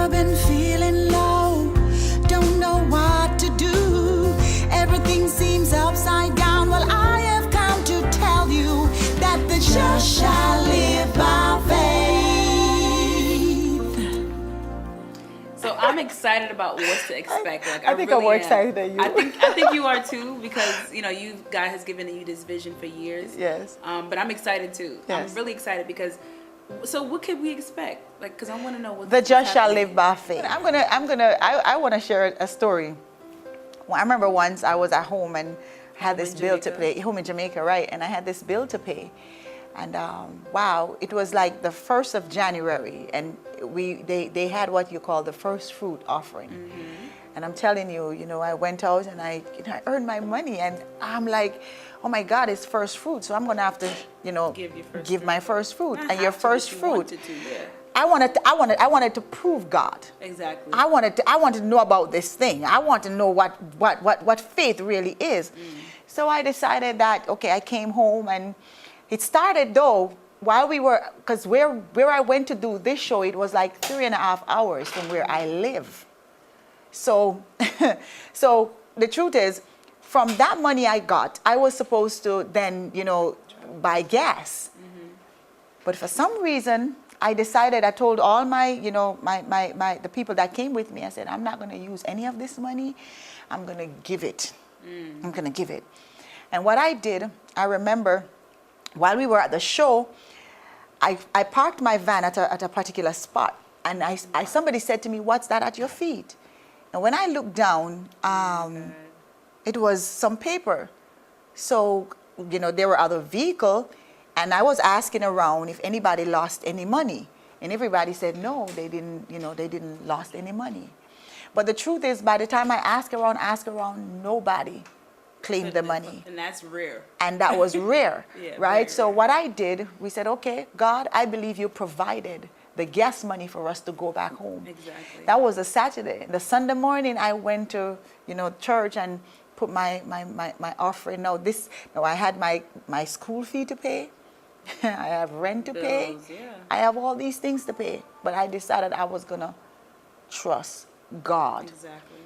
ever been feeling low? Don't know what to do. Everything seems upside down. Well, I have come to tell you that the just shall live by faith. So I'm excited about what's to expect. Like I think really I'm more am. excited than you. I think you are too, because God has given you this vision for years. Yes. But I'm excited too. Yes. I'm really excited because. So what can we expect? Like, because I want to know what The just shall happening. live by faith. I want to share a story. Well, I remember once I was at home and had this bill to pay, home in Jamaica, right? And I had this bill to pay. And wow, it was like the 1st of January, and they had what you call the first fruit offering. Mm-hmm. And I'm telling you, I went out and I earned my money, and I'm like, oh my God, it's first fruit, so I'm gonna have to, give my first fruit. And your first fruit. I wanted to prove God. Exactly. I wanted to know about this thing. I want to know what faith really is. So I decided that, okay, I came home, and it started though while we were, because where I went to do this show, it was like 3.5 hours from where I live. So, so the truth is, from that money I got, I was supposed to then, buy gas. Mm-hmm. But for some reason, I decided, I told all my, the people that came with me, I said, I'm not going to use any of this money. I'm going to give it. I'm going to give it. And what I did, I remember, while we were at the show, I parked my van at a particular spot. And somebody said to me, what's that at your feet? And when I looked down, it was some paper. So, there were other vehicles, and I was asking around if anybody lost any money. And everybody said, no, they didn't lost any money. But the truth is, by the time I asked around, nobody claimed the money. And that's rare. And that was rare, Yeah, right? So rare. what I did, we said, okay, God, I believe you provided the gas money for us to go back home. Exactly. That was a Saturday. The Sunday morning, I went to, church and put my offering. Now I had my school fee to pay. I have rent to pay. Yeah. I have all these things to pay. But I decided I was going to trust God. Exactly.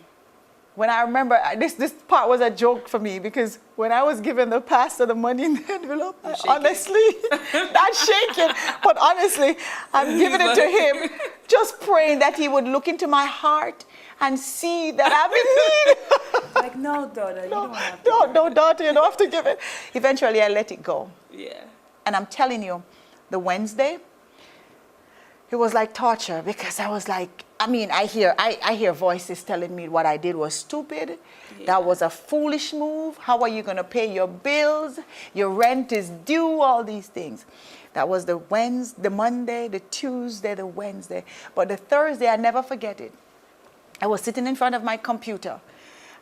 When I remember, this part was a joke for me, because when I was giving the pastor the money in the envelope, honestly, not shaking, but honestly, I'm giving it to him, just praying that he would look into my heart and see that I'm in need. Like, no, daughter, you don't have to. No, daughter, you don't have to give it. Eventually, I let it go. Yeah. And I'm telling you, the Wednesday, it was like torture, because I was like, I hear voices telling me what I did was stupid. Yeah. That was a foolish move. How are you going to pay your bills? Your rent is due, all these things. That was the Monday, the Tuesday, the Wednesday. But the Thursday, I never forget it. I was sitting in front of my computer,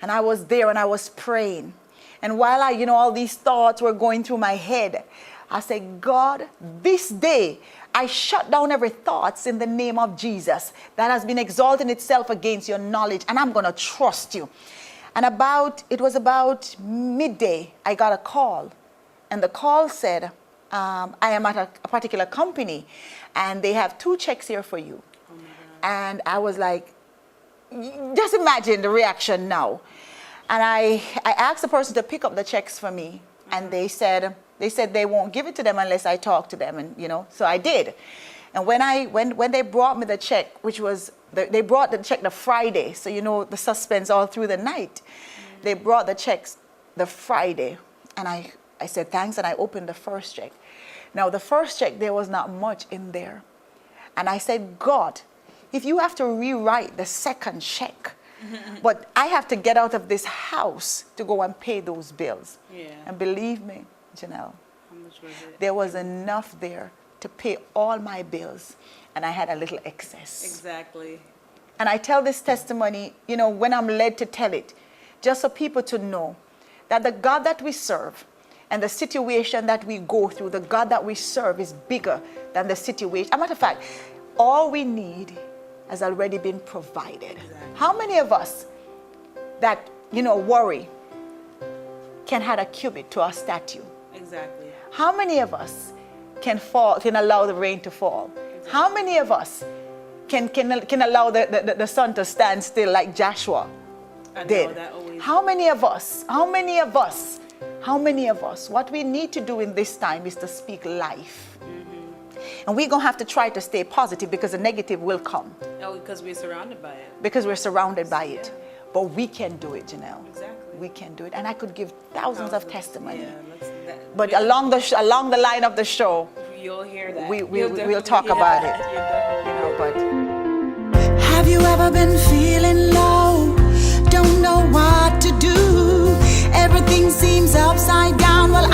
and I was there and I was praying. And while all these thoughts were going through my head, I said, God, this day, I shut down every thoughts in the name of Jesus that has been exalting itself against your knowledge, and I'm going to trust you. And it was about midday, I got a call, and the call said, I am at a particular company, and they have 2 checks here for you. Oh my God. And I was like, just imagine the reaction now. And I asked the person to pick up the checks for me, and they said they won't give it to them unless I talk to them, and so I did. And when they brought me the check, which was they brought the check the Friday, so the suspense all through the night. Mm-hmm. They brought the checks the Friday, and I said thanks, and I opened the first check. Now the first check, there was not much in there, and I said, God, if you have to rewrite the second check, but I have to get out of this house to go and pay those bills. Yeah. And believe me, Janelle, how much was it? There was enough there to pay all my bills, and I had a little excess. Exactly. And I tell this testimony, when I'm led to tell it, just so people to know that the God that we serve and the situation that we go through, the God that we serve is bigger than the situation. As a matter of fact, all we need has already been provided. Exactly. How many of us that, worry can add a cubit to our statue? Exactly. How many of us can allow the rain to fall? Exactly. How many of us can allow the sun to stand still like Joshua I know did. that always. How many of us, what we need to do in this time is to speak life. And we're going to have to try to stay positive because the negative will come. Oh, because we're surrounded by it. Because we're surrounded by it. But we can do it, Janelle. Exactly. We can do it. And I could give thousands of testimony. Yeah, But along the line of the show, you'll hear that. we'll talk about it. You know, but Have you ever been feeling low? Don't know what to do. Everything seems upside down. Well,